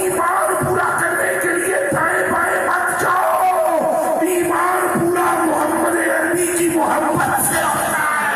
ایمان پورا کرنے کے لیے دائیں بائیں مت جاؤ. ایمان پورا محمد عربی کی محبت سے ہوتا ہے.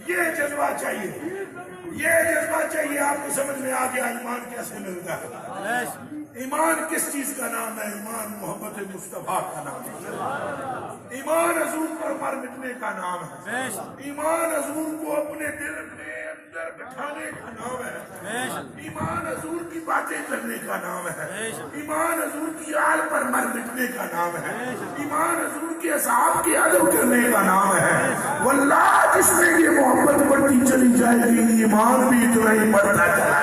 یہ جذبہ چاہیے. آپ کو سمجھ میں آ گیا ایمان کیسے ملتا ہے. ایمان کس چیز کا نام ہے؟ ایمان محمد مصطفیٰ کا نام ہے. ایمان حضور پر مر مٹنے کا نام ہے. ایمان حضور کو اپنے دل میں اندر بٹھانے کا نام ہے. ایمان حضور کی باتیں کرنے کا نام ہے. ایمان حضور کی آل پر مر مٹنے کا نام ہے. ایمان حضور کے اصحاب کی ادب کرنے کا نام ہے. واللہ جس میں یہ محبت بڑھتی چلی جائے گی ایمان بھی اتنا ہی بڑھتا چلا